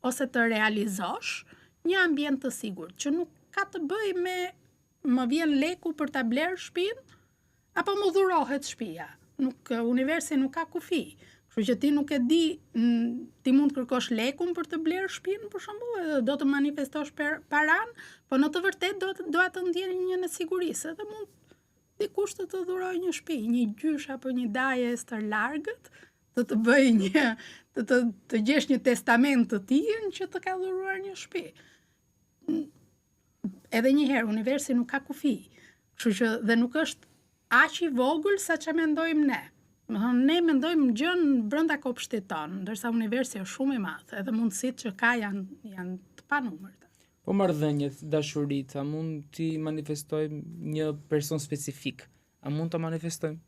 ose të realizosh një ambient të sigurt, që nuk ka të bëj me më vjen leku për ta blerë shtëpinë, apo më dhurohet shtëpia. Universi nuk ka kufi. Kështu që ti nuk e di, ti mund të kërkosh lekun për të blerë shtëpinë, për shembull, do të manifestosh paran, po në të vërtetë do të ndjen një nesigurisë, dhe mund dikush të të dhurojë një shtëpi, një gjysh apo një daje stër largët, të bëj të gjesh një testament të tij që të ka dhuruar një shtëpi. Edhe një herë, universi nuk ka kufi, kështu që dhe nuk është aq i vogël sa që mendojmë ne. Ne mendojmë gjën brenda kopshtit tonë, ndërsa universi është shumë i madh, edhe mundësitë që ka janë të panumërta. Po marrëdhëniet, dashuritë, a mund t'i manifestojmë një person specifik? A mund të manifestojmë?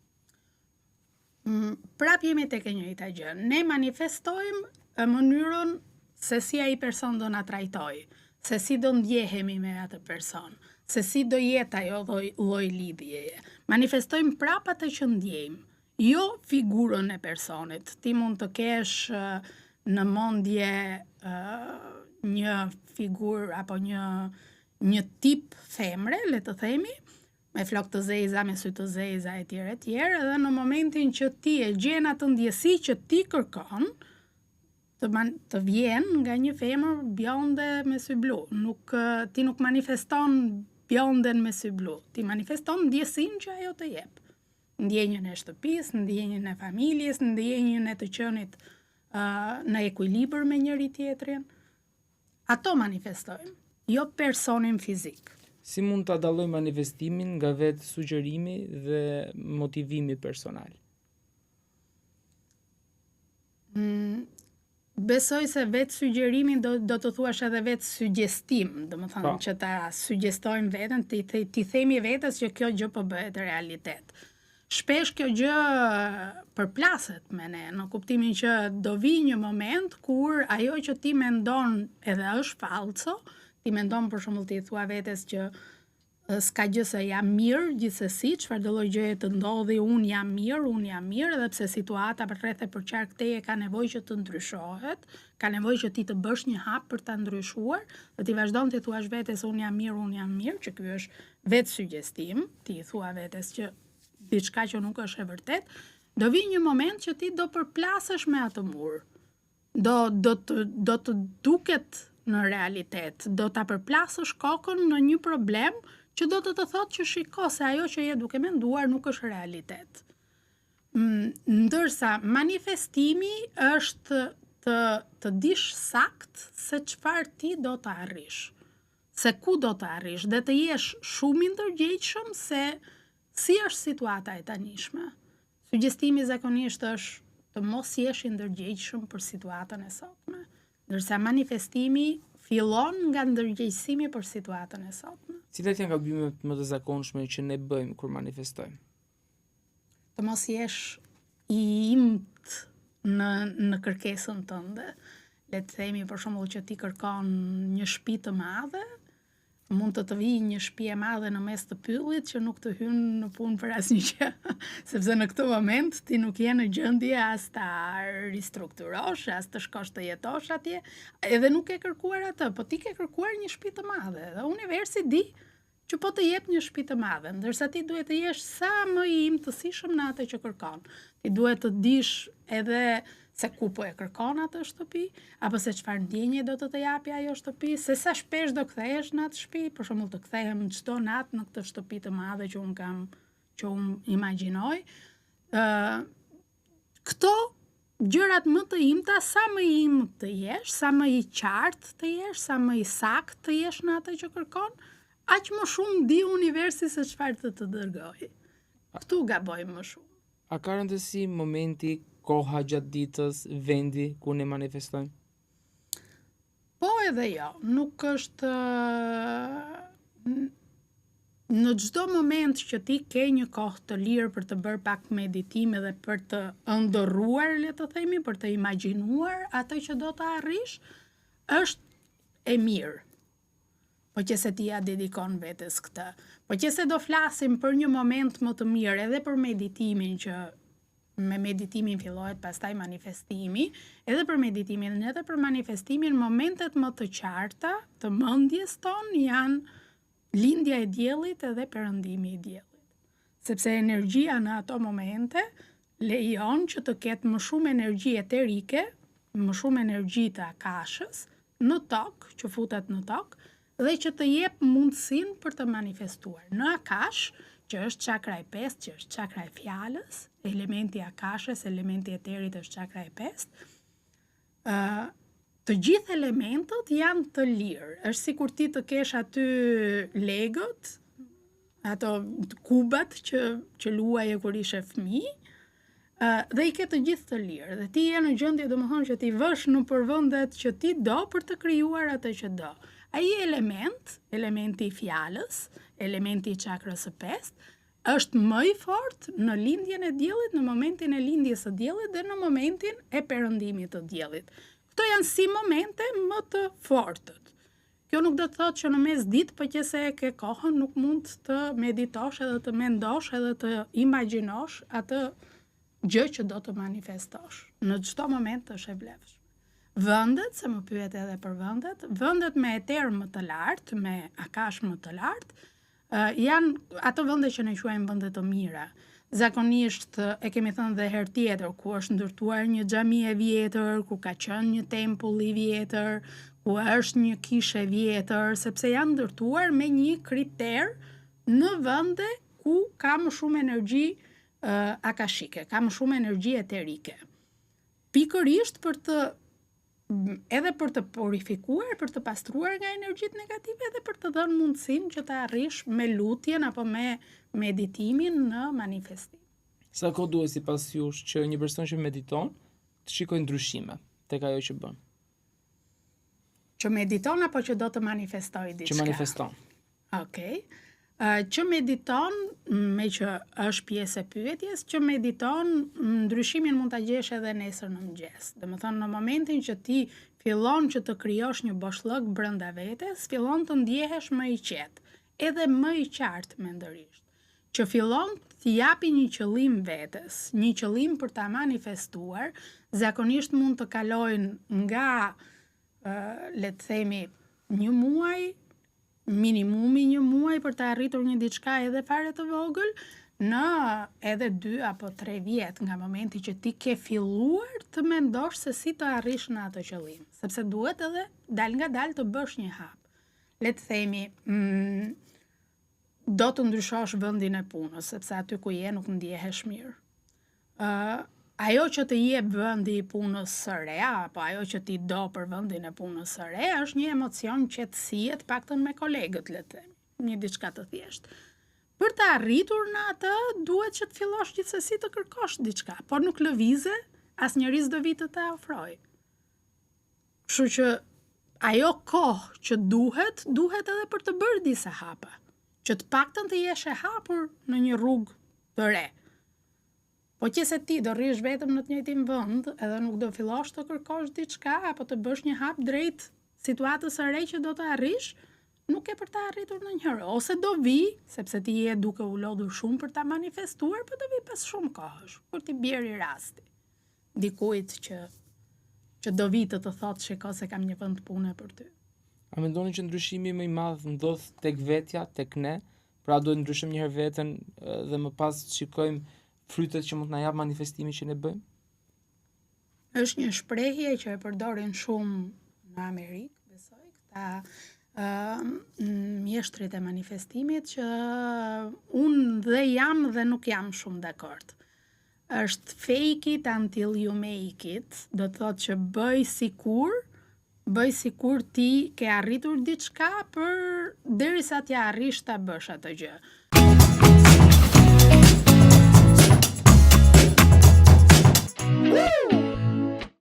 Prap jemi tek e njëjta gjë. Ne manifestojmë mënyrën se si ai person do na trajtojë, se si do ndjehemi me atë person, se si do jetë ajo lloj lidhjeje. Manifestojmë prap atë që ndjejmë, jo figurën e personit. Ti mund të kesh në mendje një figurë apo një tip femre, le të themi, me flok të zeza, me sy të zeza etj, edhe në momentin që ti e gjen atë ndjesi që ti kërkon, të vjen nga një femër bjonde me sy blu. Ti nuk manifeston bjonden me sy blu, ti manifeston ndjesinë që ajo të jep. Ndjenjën e shtëpisë, ndjenjën e familjes, ndjenjën e të qenit në ekuilibër me njëri tjetrin. Ato manifestojmë, jo personin fizik. Si mund ta dallojmë manifestimin nga vetë sugjerimi dhe motivimi personal? Besoj se vetë sugjerimin do të thuash edhe vetë sugjestim, domethënë që ta sugjestojmë veten, ti themi vetes që kjo gjë po bëhet realitet. Shpesh kjo gjë përplaset me ne, në kuptimin që do vi një moment kur ajo që ti mendon edhe është falso, ti mendon për shembull ti thua vetes që s'ka gjë se jam mirë gjithsesi, çfarë do lloj gjëje të ndodhi, unë jam mirë, edhe pse situata rreth e përqark teje ka nevojë që të ndryshohet, ka nevojë që ti të bësh një hap për ta ndryshuar, dhe ti vazhdon të thuash vetes unë jam mirë, që ky është vetë sugjestim, ti i thua vetes që diçka që nuk është e vërtet, do vi një moment që ti do përplasesh me atë mur. Do të duket në realitet, do ta përplasësh kokën në një problem që do të thotë që shiko se ajo që je duke menduar nuk është realitet. Ndërsa manifestimi është të dish sakt se çfarë ti do të arrish, se ku do të arrish, dhe të jesh shumë i ndërgjegjshëm se si është situata e tanishme. Sugjestimi zakonisht është të mos jesh i ndërgjegjshëm për situatën e sotme, ndërsa manifestimi fillon nga ndërgjegjësimi për situatën e sotme. Cilat janë gabimet më të zakonshme që ne bëjmë kur manifestojmë? Të mos jesh i imt në kërkesën tënde. Le të themi për shembull që ti kërkon një shtëpi të madhe, mund të vijë një shtëpi e madhe në mes të pyllit që nuk të hyn në punë për asnjë gjë, sepse në këtë moment ti nuk je në gjendje as ta ristrukturosh, as të shkosh të jetosh atje, edhe nuk ke kërkuar atë, po ti ke kërkuar një shtëpi të madhe, dhe universi di që po të jep një shtëpi të madhe, ndërsa ti duhet të jesh sa më i imtësishëm në atë që kërkon. Ti duhet të dish edhe se ku po e kërkon atë shtëpi, apo se çfarë ndjenje do të japi ajo shtëpi, se sa shpesh do kthehesh në atë shtëpi, për shembull të kthehem çdo natë në këtë shtëpi të madhe që unë imagjinoj. Këto gjërat më të imta, sa më i imt të jesh, sa më i qartë të jesh, sa më i sakt të jesh në atë që kërkon, aq më shumë di universi se çfarë të dërgoj. Këtu gabojmë më shumë. A ka rëndësi momenti, koha gjatë ditës, vendi ku ne manifestojmë? Po edhe jo, nuk është në çdo moment që ti ke një kohë të lirë për të bërë pak meditime dhe për të ëndërruar, le të themi, për të imagjinuar atë që do të arrish, është e mirë. Po që se ti ja dedikon vetes këtë. Po që se do flasim për një moment më të mirë edhe për meditimin që me meditimin fillohet pastaj manifestimi, edhe për meditimin edhe për manifestimin, momentet më të qarta të mendjes tonë janë lindja e diellit edhe perëndimi i diellit. Sepse energjia në ato momente lejon që të ketë më shumë energji eterike, më shumë energji të akashës në tokë, që futet në tokë, dhe që të jep mundësinë për të manifestuar. Në akash, që është çakra e 5, që është çakra e fjalës, elementi akashës, elementi eterit është çakra e 5. Të gjithë elementët janë të lirë. Është sikur ti të kesh aty legët, ato kubat që luaje kur ishe fëmijë, dhe i ke të gjithë të lirë. Dhe ti je në gjendje, domethënë që ti vësh në përvendet që ti do për të krijuar atë që do. Ai elementi i fjalës, elementi i çakrës së 5, është më i fortë në lindjen e diellit, në momentin e lindjes së diellit dhe në momentin e perëndimit të diellit. Këto janë si momente më të fortët. Kjo nuk do të thotë që në mesditë, përgjithse e ke kohën, nuk mund të meditosh edhe të mendosh edhe të imagjinosh atë gjë që do të manifestosh. Në çdo moment është e vlefshme. Vendet, se më pyet edhe për vendet me eter më të lartë, me akash më të lartë, janë ato vende që ne quajmë vende të mira. Zakonisht e kemi thënë dhe herë tjetër, ku është ndërtuar një xhami e vjetër, ku ka qenë një tempull i vjetër, ku është një kishë e vjetër, sepse janë ndërtuar me një kriter në vende ku ka më shumë energji akashike, ka më shumë energji eterike. Pikërisht edhe për të purifikuar, për të pastruar nga energjitë negative dhe për të dhënë mundësinë që të arrish me lutjen apo me meditimin në manifestim. Sa kohë duhet sipas jush që një person që mediton të shikojë ndryshime tek ajo që bën? Që mediton apo që do të manifestojë diçka? Që manifeston. Okej. Që mediton, me që është pjesë e pyetjes, që mediton, ndryshimin mund ta gjesh edhe nesër në mëngjes. Domethënë në momentin që ti fillon që të krijosh një boshllëk brenda vetes, fillon të ndjehesh më i qetë, edhe më i qartë mendërisht. Që fillon të japi një qëllim vetes, një qëllim për ta manifestuar, zakonisht mund të kalojnë nga le të themi një muaj, minimumi një muaj për të arritur një diçka edhe fare të vogël, në edhe 2 apo 3 vjet nga momenti që ti ke filluar të mendosh se si të arrish në atë qëllim. Sepse duhet edhe dal nga dal të bësh një hap. Le të themi, do të ndryshosh vendin e punës, sepse aty ku je nuk ndjehesh mirë. Ajo që të jep vendi i punës së re, apo ajo që ti do për vendin e punës së re, është një emocion qetësie, të paktën me kolegët, le të themi, një diçka të thjeshtë. Për të arritur në atë, duhet që të fillosh gjithsesi të kërkosh diçka, por nuk lëvize, asnjëri s'do vi të ta ofrojë. Kështu që ajo kohë që duhet edhe për të bërë disa hapa, që të paktën të jesh e hapur në një rrugë të re. Po që se ti do rrish vetëm në të njëjtin vend, edhe nuk do fillosh të kërkosh diçka apo të bësh një hap drejt situatës së re që do të arrish, nuk e për ta arritur ndonjëherë. Ose do vi, sepse ti je duke u lodhur shumë për ta manifestuar, po do vi pas shumë kohësh, kur ti bjeri rasti. Dikujt që do vi të thotë shiko se kam një vend pune për ty. A mendoni që ndryshimi më i madh ndodh tek vetja, tek ne? Pra duhet ndryshojmë një herë veten dhe më pas shikojmë frytet që mund të na jap manifestimi që ne bëjmë? Është një shprehje që e përdorin shumë në Amerikë, besoj, këta mjeshtrit e manifestimit, që unë dhe jam dhe nuk jam shumë dakord. Është fake it until you make it, do të thotë që bëj sikur ti ke arritur diçka për derisa t'ja arrish ta bësh atë gjë.